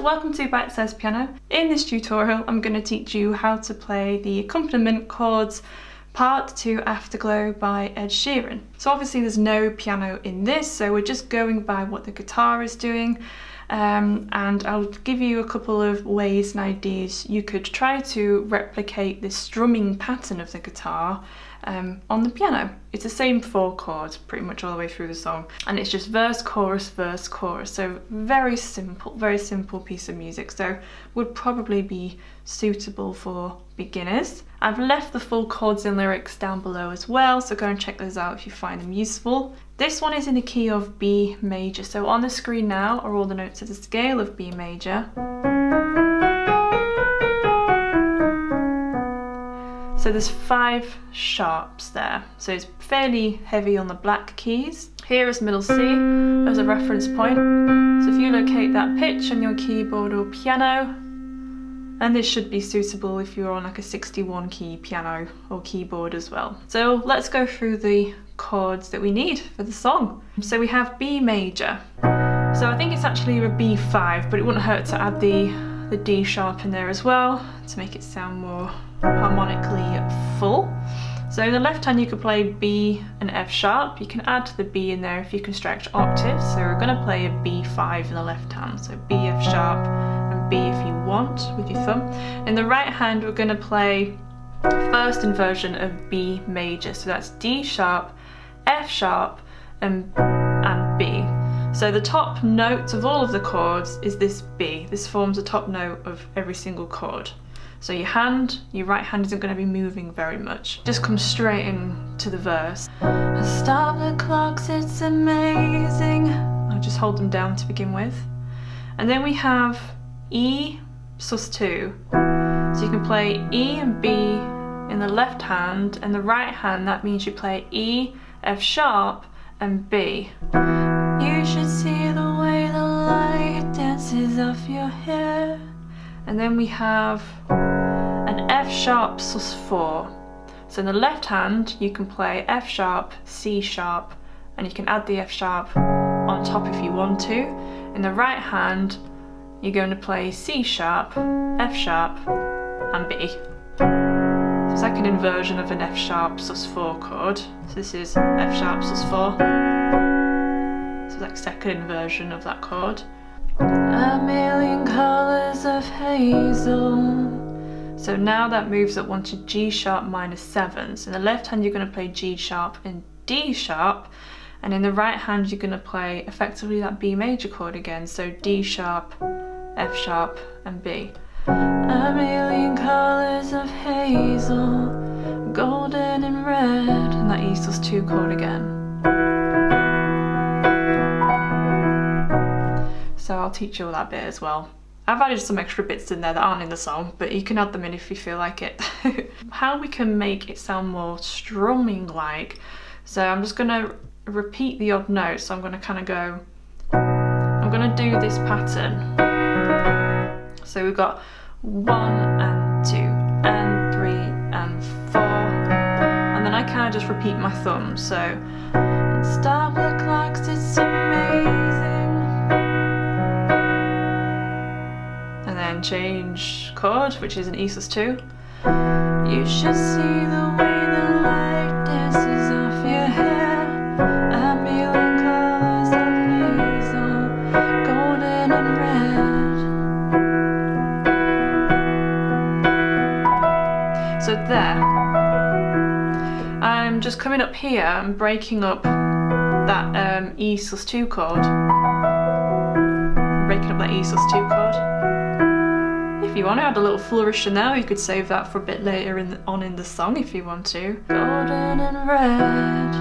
welcome to Bitesize Piano. In this tutorial I'm going to teach you how to play the Accompaniment chords part to Afterglow by Ed Sheeran. So obviously there's no piano in this, so we're just going by what the guitar is doing, and I'll give you a couple of ways and ideas you could try to replicate this strumming pattern of the guitar on the piano. It's the same 4 chords pretty much all the way through the song, and it's just verse, chorus, so very simple piece of music, so would probably be suitable for beginners. I've left the full chords and lyrics down below as well, so go and check those out if you find them useful. This one is in the key of B major, so on the screen now are all the notes of the scale of B major. So there's 5 sharps there, so it's fairly heavy on the black keys. Here is middle C as a reference point. So if you locate that pitch on your keyboard or piano, and this should be suitable if you're on like a 61 key piano or keyboard as well. So let's go through the chords that we need for the song. So we have B major. So I think it's actually a B5, but it wouldn't hurt to add the D sharp in there as well to make it sound more harmonically full. So in the left hand you could play B and F sharp. You can add the B in there if you can stretch octaves. So we're going to play a B5 in the left hand, so B, F sharp and B if you want with your thumb. In the right hand we're going to play first inversion of B major, so that's D sharp, F sharp and B. So the top note of all of the chords is this B. This forms the top note of every single chord. So your right hand isn't going to be moving very much. Just come straight into the verse. Stop the clocks, it's amazing. I'll just hold them down to begin with. And then we have E sus2. So you can play E and B in the left hand, and the right hand that means you play E, F sharp and B. You should see the way the light dances off your hair. And then we have an F sharp sus4. So in the left hand you can play F sharp, C sharp, and you can add the F sharp on top if you want to. In the right hand you're going to play C sharp, F sharp and B. So it's like an inversion of an F sharp sus4 chord. So this is F sharp sus4. So it's like second inversion of that chord. A million colours of hazel. So now that moves up one to G sharp minus 7. So in the left hand you're going to play G sharp and D sharp, and in the right hand you're going to play effectively that B major chord again, so D sharp, F sharp and B. A million colours of hazel, golden and red, and that E sus2 chord again. So I'll teach you all that bit as well. I've added some extra bits in there that aren't in the song, but you can add them in if you feel like it. How we can make it sound more strumming like. So I'm just going to repeat the odd notes. So I'm going to kind of go, I'm going to do this pattern. So we've got 1 and 2 and 3 and 4. And then I kind of just repeat my thumb. So stop the clocks, it's amazing. Change chord, which is an E sus2. You should see the way the light dances off your hair. A million colours of hazel, golden and red. So there. I'm just coming up here and breaking up that E sus2 chord. Breaking up that E sus2 chord. If you want to add a little flourish in there, you could save that for a bit later on in the song if you want to. Golden and red.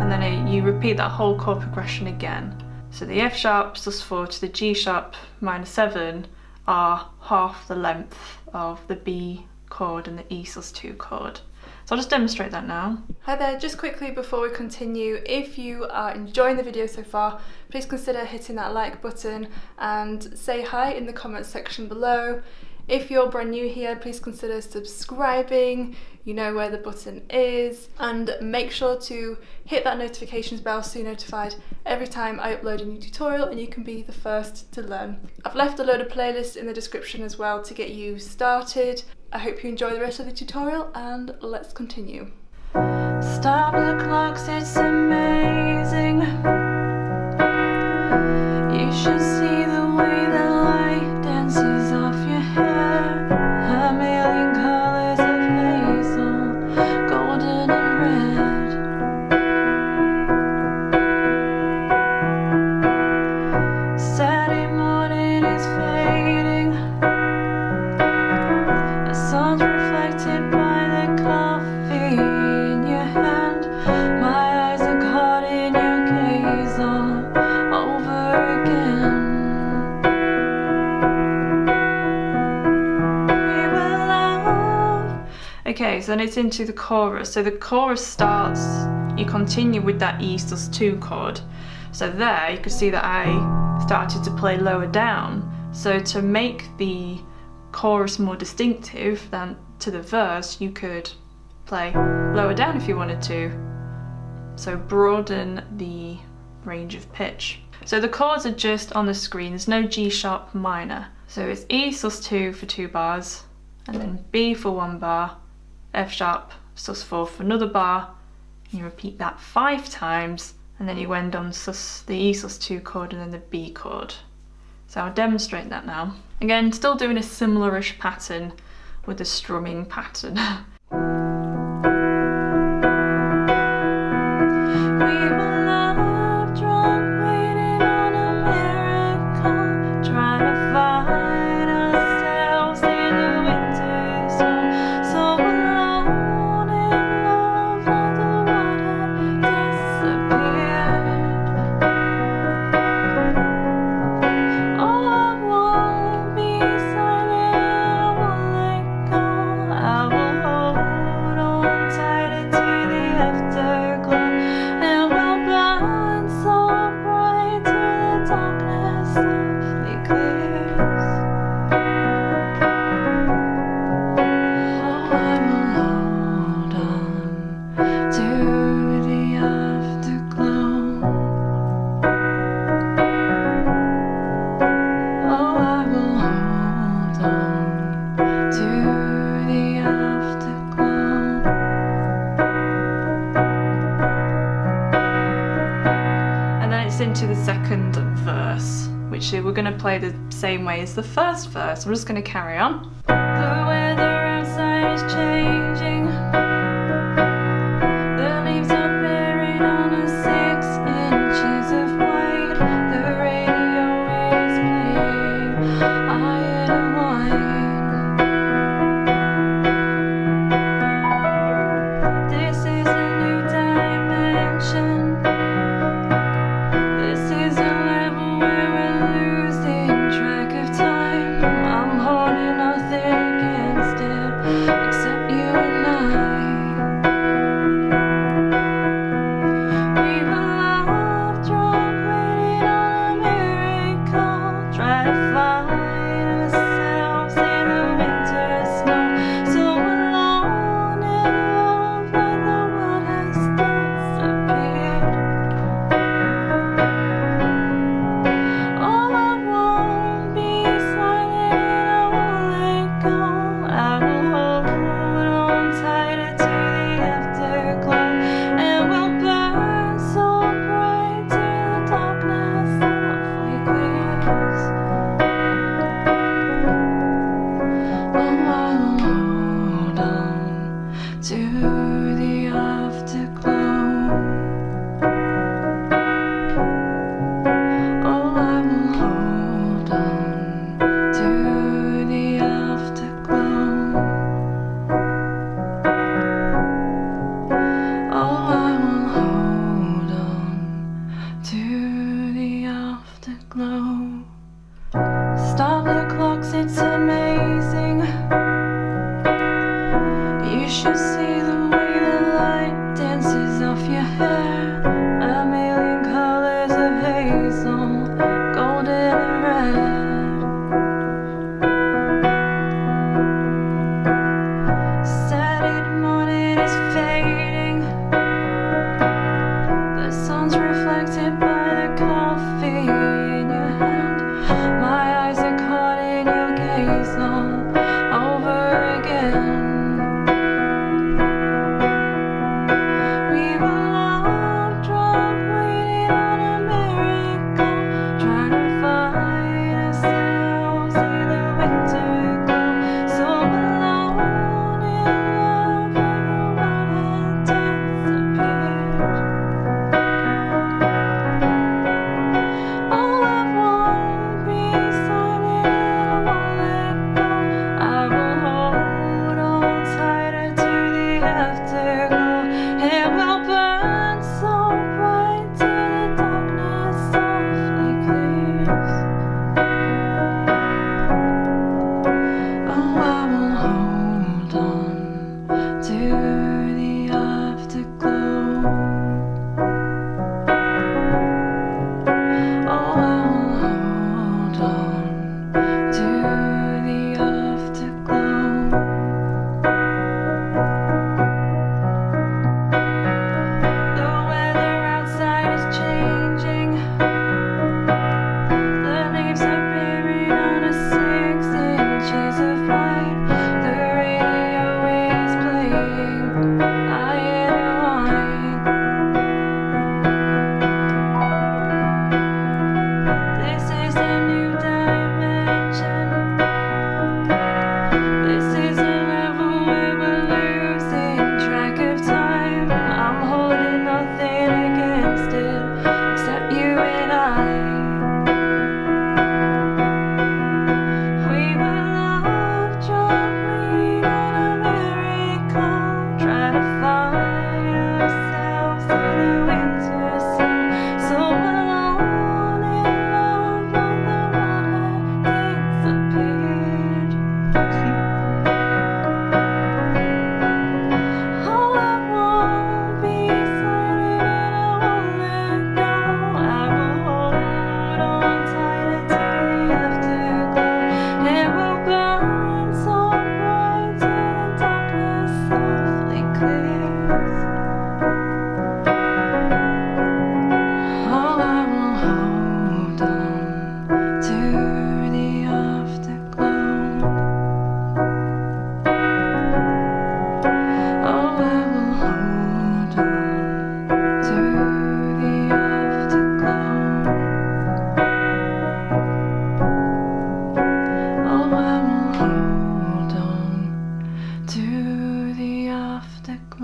And then you repeat that whole chord progression again. So the F sharp sus4 to the G sharp minus 7 are half the length of the B chord and the E sus2 chord. So I'll just demonstrate that now. Hi there, just quickly before we continue, if you are enjoying the video so far, please consider hitting that like button and say hi in the comments section below. If you're brand new here, please consider subscribing. You know where the button is, and make sure to hit that notifications bell so you're notified every time I upload a new tutorial and you can be the first to learn. I've left a load of playlists in the description as well to get you started. I hope you enjoy the rest of the tutorial, and let's continue. Stop the clocks, it's amazing. You should see the way the light dances off your hair. A million colors of hazel, golden and red. Saturday morning is fading. The sun's reflected by the coffee in your hand. My eyes are caught in your gaze all over again. Okay, so then it's into the chorus. So the chorus starts, you continue with that E+2 chord. So there you can see that I started to play lower down. So to make the chorus more distinctive than to the verse, you could play lower down if you wanted to. So broaden the range of pitch. So the chords are just on the screen, there's no G sharp minor. So it's E+2 for 2 bars, and then B for 1 bar, F sharp sus4 for another bar, and you repeat that 5 times, and then you end on the E+2 chord and then the B chord. So I'll demonstrate that now. Again, still doing a similar-ish pattern with the strumming pattern. Into the second verse, which we're going to play the same way as the first verse. I'm just going to carry on. The weather outside is changing. The leaves are buried under 6 inches of white. The radio is playing iron and wine. This is a new dimension.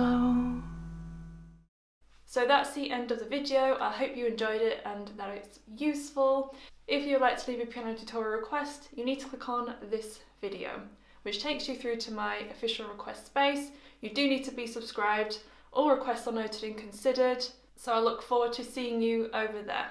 Afterglow. So that's the end of the video. I hope you enjoyed it and that it's useful. If you'd like to leave a piano tutorial request, you need to click on this video, which takes you through to my official request space. You do need to be subscribed. All requests are noted and considered, so I look forward to seeing you over there.